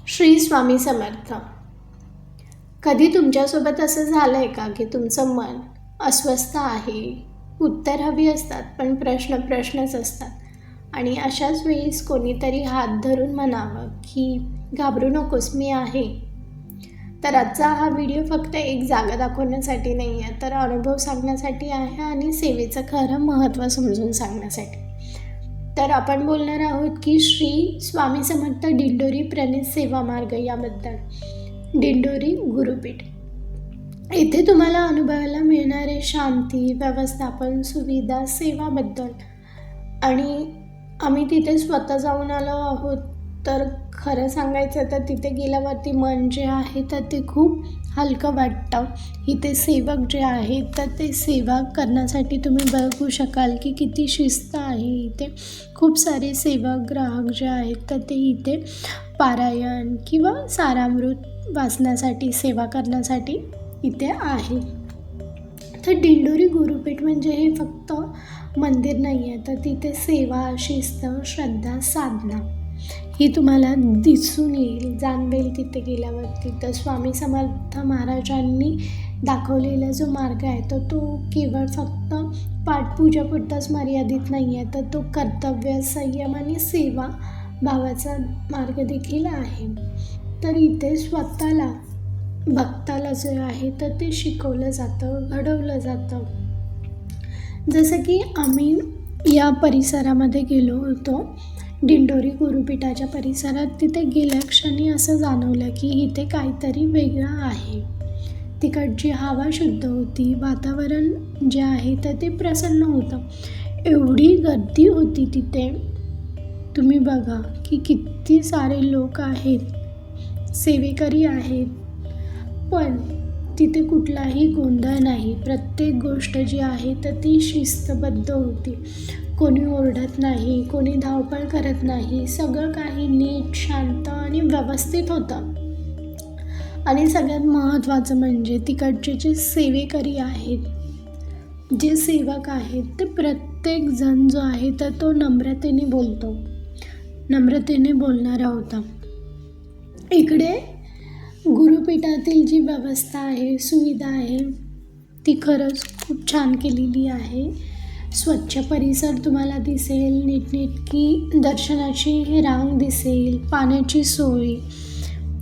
श्री स्वामी समर्थ. कधी तुमच्यासोबत असं झालं आहे का की तुमचं मन अस्वस्थ आहे, उत्तर हवी असतात पण प्रश्नच असतात आणि अशाच वेळेस कोणीतरी हात धरून म्हणावं की घाबरू नकोस, मी आहे. तर आजचा हा व्हिडिओ फक्त एक जागा दाखवण्यासाठी नाही आहे, तर अनुभव सांगण्यासाठी आहे आणि सेवेचं खरं महत्त्व समजून सांगण्यासाठी. तर आपण बोलणार आहोत की श्री स्वामी समर्थ दिंडोरी प्रणित सेवा मार्ग याबद्दल. दिंडोरी गुरुपीठ येथे तुम्हाला अनुभवायला मिळणारे शांती, व्यवस्थापन, सुविधा, सेवाबद्दल. आणि आम्ही तिथे स्वतः जाऊन आलो आहोत. तर खरं सांगायचं तर तिथे गेल्यावरती मन जे आहे तर ते खूप हलकं वाटतं. इथे सेवक जे आहेत तर ते सेवा करण्यासाठी तुम्ही बघू शकाल की किती शिस्त आहे. इथे खूप सारे सेवक ग्राहक जे आहेत तर ते इथे पारायण किंवा सारामृत वाचण्यासाठी, सेवा करण्यासाठी इथे आहे. तर दिंडोरी गुरुपीठ म्हणजे हे फक्त मंदिर नाही आहे, तर तिथे सेवा, शिस्त, श्रद्धा, साधना ही तुम्हाला दिसून येईल, जाणवेल तिथे गेल्यावरती. तर स्वामी समर्थ महाराजांनी दाखवलेला जो मार्ग आहे तर तो केवळ फक्त पाठपूजापुरताच मर्यादित नाही आहे, तर तो कर्तव्य, संयम आणि सेवा भावाचा मार्ग देखील आहे. तर इथे स्वतःला, भक्ताला जे आहे तर ते शिकवलं जातं, घडवलं जातं. जसं की आम्ही या परिसरामध्ये गेलो होतो, दिंडोरी गुरुपीठाच्या परिसरात. तिथे गेल्या क्षणी असं जाणवलं की इथे काहीतरी वेगळं आहे. तिकडची हवा शुद्ध होती, वातावरण जे आहे तर ते प्रसन्न होतं. एवढी गर्दी होती तिथे, तुम्ही बघा की किती सारे लोक आहेत, सेवेकरी आहेत, पण तिथे कुठलाही गोंधळ नाही. प्रत्येक गोष्ट जी आहे तर ती शिस्तबद्ध होती. कोणी ओरडत नाही, कोणी धावपळ करत नाही. सगळं काही नीट, शांत आणि व्यवस्थित होतं. आणि सगळ्यात महत्त्वाचं म्हणजे तिकडचे जे सेवेकरी आहेत, जे सेवक आहेत, ते प्रत्येक जण जो आहे तर तो नम्रतेने बोलतो, नम्रतेने बोलणारा होता. इकडे गुरुपीठातील जी व्यवस्था आहे, सुविधा आहे, ती खरंच खूप छान केलेली आहे. स्वच्छ परिसर तुम्हाला दिसेल, नीटनेटकी दर्शनाची रांग दिसेल, पाण्याची सोय,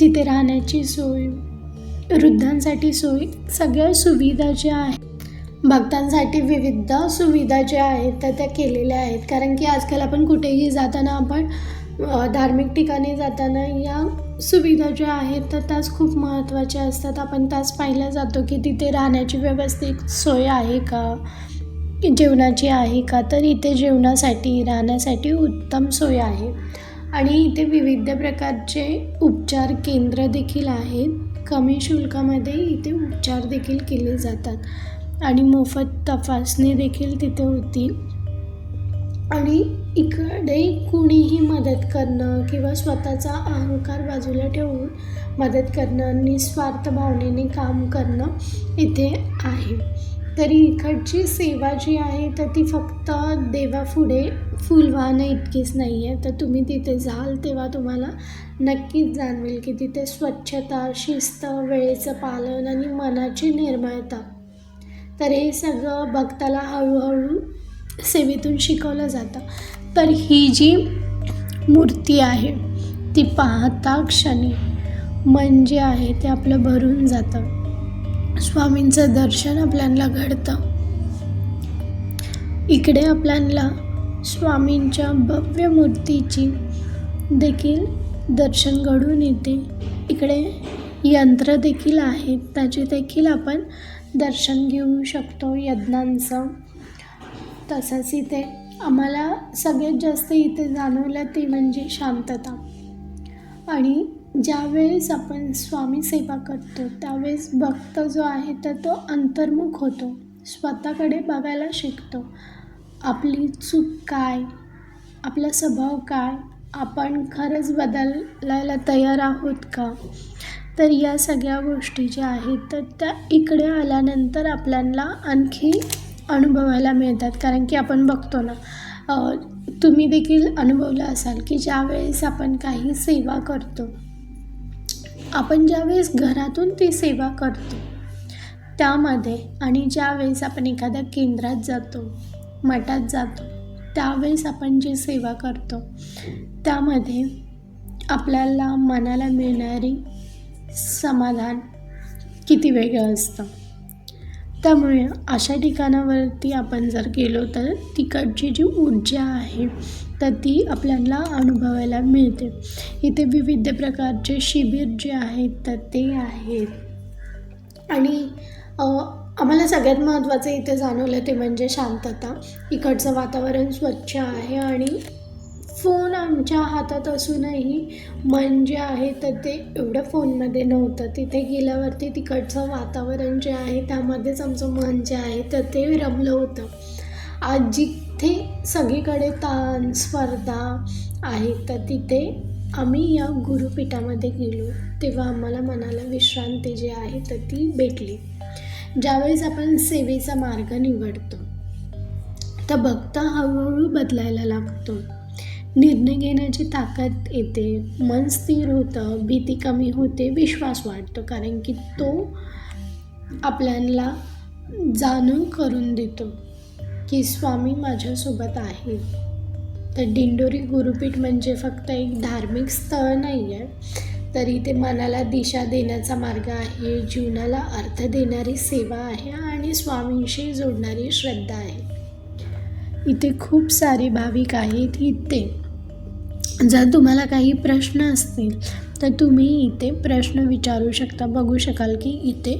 तिथे राहण्याची सोय, वृद्धांसाठी सोय, सगळ्या सुविधा ज्या आहेत, भक्तांसाठी विविध सुविधा ज्या आहेत तर त्या केलेल्या आहेत. कारण की आजकाल आपण कुठेही जाताना, आपण धार्मिक ठिकाणी जाताना या सुविधा ज्या आहेत तर त्याच खूप महत्त्वाच्या असतात. आपण त्याच पाहिल्या जातो की तिथे राहण्याची व्यवस्थित सोय आहे का, जेवणाची आहे का. तर इथे जेवणासाठी, राहण्यासाठी उत्तम सोय आहे. आणि इथे विविध प्रकारचे उपचार केंद्र देखील आहेत. कमी शुल्कामध्ये इथे उपचार देखील केले जातात आणि मोफत तपासणी देखील तिथे होती. आणि इकडे कुणीही मदत करणं किंवा स्वतःचा अहंकार बाजूला ठेवून मदत करणं, निस्वार्थ भावनेने काम करणं इथे आहे. तरी इकडची सेवा जी आहे तर ती फक्त देवापुढे फूल वाहणं इतकीच नाही आहे. तर तुम्ही तिथे जाल तेव्हा तुम्हाला नक्कीच जाणवेल की तिथे स्वच्छता, शिस्त, वेळेचं पालन आणि मनाची निर्मळता, तर हे सगळं भक्ताला हळूहळू सेवेतून शिकवलं जातं. तर ही जी मूर्ती आहे ती पाहता क्षणी मन जे आहे ते आपलं भरून जातं. स्वामींचं दर्शन आपल्याला घडतं. इकडे आपल्याला स्वामींच्या भव्य मूर्तीची देखील दर्शन घडून येते. इकडे यंत्र देखील आहेत, त्याचे देखील आपण दर्शन घेऊ शकतो, यज्ञांचं. तसंच इथे आम्हाला सगळ्यात जास्त इथे जाणवलं ते म्हणजे शांतता. आणि ज्यावेळेस आपण स्वामी सेवा करतो त्यावेळेस भक्त जो आहे तर तो अंतर्मुख होतो, स्वतःकडे बघायला शिकतो. आपली चूक काय, आपला स्वभाव काय, आपण खरंच बदलायला तयार आहोत का. तर या सगळ्या गोष्टी ज्या आहेत तर त्या इकडे आल्यानंतर आपल्याला आणखी अनुभवायला मिळतात. कारण की आपण बघतो ना, तुम्ही देखील अनुभवलं असाल की ज्यावेळेस आपण काही सेवा करतो आपण ज्यावेळेस घरातून ती सेवा करतो त्यामध्ये आणि ज्यावेळेस आपण एखाद्या केंद्रात जातो, मठात जातो, त्यावेळेस आपण जी सेवा करतो त्यामध्ये आपल्याला मनाला मिळणारी समाधान किती वेगळं असतं. त्यामुळे अशा ठिकाणावरती आपण जर गेलो तर तिकडची जी ऊर्जा आहे तर ती आपल्याला अनुभवायला मिळते. इथे विविध प्रकारचे शिबिर जे आहेत तर ते आहेत आणि आम्हाला सगळ्यात महत्त्वाचं इथे जाणवलं ते म्हणजे शांतता. इकडचं वातावरण स्वच्छ आहे आणि फोन आमच्या हातात असूनही मन जे आहे तर ते एवढं फोनमध्ये नव्हतं. तिथे गेल्यावरती तिकडचं वातावरण जे आहे त्यामध्येच आमचं मन जे आहे तर ते रमलं होतं. आज जिथे सगळीकडे ताण स्पर्धा आहे तर तिथे आम्ही या गुरुपीठामध्ये गेलो तेव्हा आम्हाला मनाला विश्रांती जी आहे तर ती भेटली. ज्यावेळेस आपण सेवेचा मार्ग निवडतो तर भक्त हळूहळू बदलायला लागतो. निर्णय घेण्याची ताकद येते, मन स्थिर होतं, भीती कमी होते, विश्वास वाढतो. कारण की तो आपल्याला जाणून करून देतो की स्वामी माझ्यासोबत आहे. तर दिंडोरी गुरुपीठ म्हणजे फक्त एक धार्मिक स्थळ नाही आहे, तर इथे मनाला दिशा देण्याचा मार्ग आहे, जीवनाला अर्थ देणारी सेवा आहे आणि स्वामींशी जोडणारी श्रद्धा आहे. इथे खूप सारे भाविक आहेत. इथे जर तुम्हाला काही प्रश्न असतील तर तुम्ही इथे प्रश्न विचारू शकता. बघू शकाल की इथे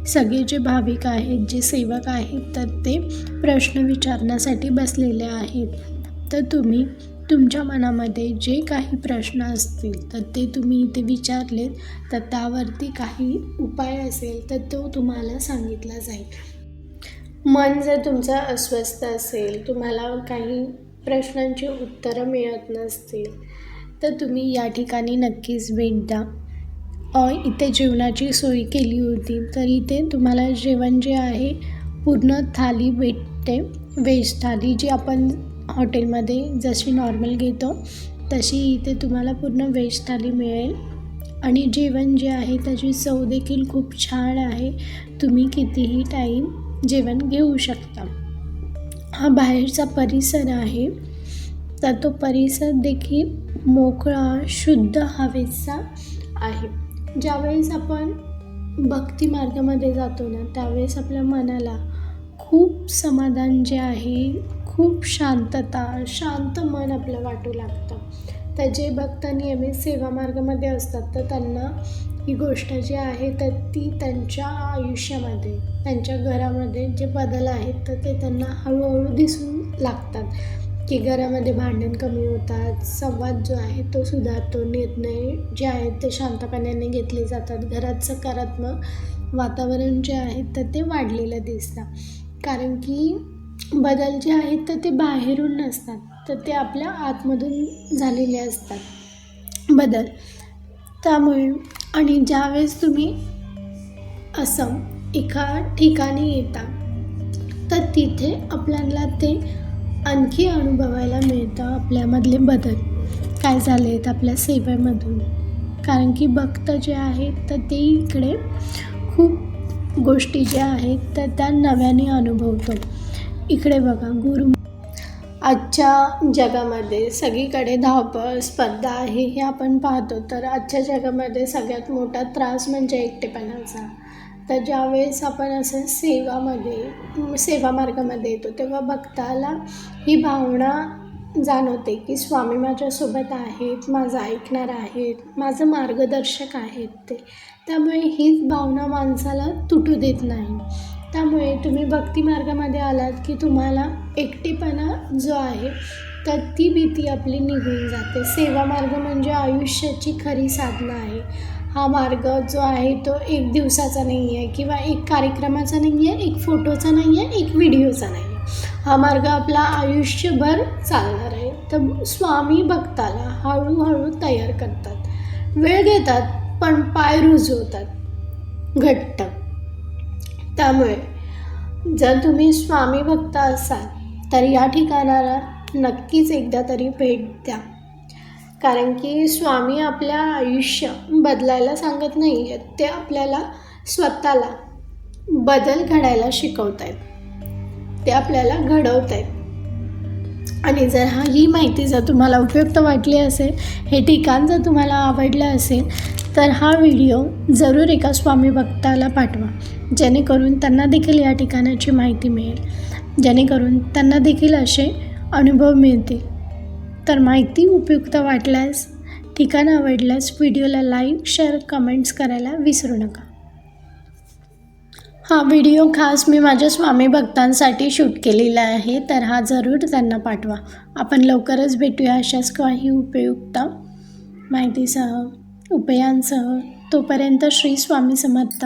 सगळे जे भाविक आहेत, जे सेवक आहेत तर ते प्रश्न विचारण्यासाठी बसलेले आहेत. तर तुम्ही तुमच्या मनामध्ये जे काही प्रश्न असतील तर ते तुम्ही इथे विचारलेत तर त्यावरती काही उपाय असेल तर तो तुम्हाला सांगितला जाईल. मन जर तुमचं अस्वस्थ असेल, तुम्हाला काही प्रश्नांची उत्तरं मिळत नसतील तर तुम्ही या ठिकाणी नक्कीच भेट द्या. इथे जेवणाची सोय केली होती तर इथे तुम्हाला जेवण जे आहे पूर्ण थाली भेटते. व्हेज थाली जी आपण हॉटेलमध्ये जशी नॉर्मल घेतो तशी इथे तुम्हाला पूर्ण व्हेज थाली मिळेल आणि जेवण जे आहे त्याची चव देखील खूप छान आहे. तुम्ही कितीही टाईम जेवण घेऊ शकता. हा बाहेरचा परिसर आहे तर तो परिसर देखील मोकळा शुद्ध हवेचा आहे. ज्यावेळेस आपण भक्ती मार्गामध्ये जातो ना त्यावेळेस आपल्या मनाला खूप समाधान जे आहे, खूप शांतता, शांत मन आपलं वाटू लागतं. तर जे भक्त नियमित सेवा मार्गामध्ये असतात तर त्यांना ही गोष्ट जी आहे तर ती त्यांच्या आयुष्यामध्ये, त्यांच्या घरामध्ये जे बदल आहेत तर ते त्यांना हळूहळू दिसून लागतात की घरामध्ये भांडण कमी होतात, संवाद जो आहे तो सुधारतो, निर्णय जे आहेत ते शांतपणाने घेतले जातात, घरात सकारात्मक वातावरण जे आहे तर ते वाढलेलं दिसतं. कारण की बदल जे आहेत तर ते बाहेरून नसतात तर ते आपल्या आतमधून झालेले असतात बदल. त्यामुळे आणि ज्यावेळेस तुम्ही असं एका ठिकाणी येता तर तिथे आपल्याला ते आणखी अनुभवायला मिळतं आपल्यामधले बदल काय झाले आहेत आपल्या सेवेमधून. कारण की भक्त जे आहेत तर ते इकडे खूप गोष्टी ज्या आहेत तर त्या नव्याने अनुभवतो. इकडे बघा आजच्या जगामध्ये सगळीकडे धावपळ स्पर्धा आहे हे आपण पाहतो. तर आजच्या जगामध्ये सगळ्यात मोठा त्रास म्हणजे एकटेपणाचा. तर ज्यावेळेस आपण असं सेवा मार्गामध्ये येतो तेव्हा भक्ताला ही भावना जाणवते की स्वामी माझ्यासोबत आहेत, माझं ऐकणार आहेत, माझं मार्गदर्शक आहेत ते. त्यामुळे हीच भावना माणसाला तुटू देत नाही. त्यामुळे तुम्ही भक्ती मार्गामध्ये आलात की तुम्हाला एकटेपणा जो आहे तर ती भीती आपली निघून जाते. सेवा मार्ग म्हणजे आयुष्याची खरी साधना आहे. हा मार्ग जो आहे तो एक दिवसाचा नाही आहे किंवा एक कार्यक्रमाचा नाही आहे, एक फोटोचा नाही आहे, एक व्हिडिओचा नाही आहे. हा मार्ग आपला आयुष्यभर चालणार आहे. तर स्वामी भक्ताला हळूहळू तयार करतात, वेळ घेतात पण पाय रुजवतात घट्ट. त्यामुळे जर तुम्ही स्वामी भक्त असाल तर या ठिकाणाला नक्कीच एकदा तरी भेट द्या. कारण की स्वामी आपल्या आयुष्य बदलायला सांगत नाही आहेत, ते आपल्याला स्वतःला बदल घडायला शिकवत आहेत, ते आपल्याला घडवत आहेत. आणि जर ही माहिती जर तुम्हाला उपयुक्त वाटली असेल, हे ठिकाण जर तुम्हाला आवडलं असेल, तर हा व्हिडिओ जरूर एका स्वामी भक्ताला पाठवा, जेणेकरून त्यांना देखील या ठिकाणाची माहिती मिळेल, जेणेकरून त्यांना देखील असे अनुभव मिळतील. तर माहिती उपयुक्त वाटल्यास, ठिकाण आवडल्यास व्हिडिओला लाईक, शेअर, कमेंट्स करायला विसरू नका. हा व्हिडिओ खास मी माझ्या स्वामी भक्तांसाठी शूट केलेला आहे, तर हा जरूर त्यांना पाठवा. आपण लवकरच भेटूया अशाच काही उपयुक्त माहितीसह, उपायांसह. तोपर्यंत श्री स्वामी समर्थ.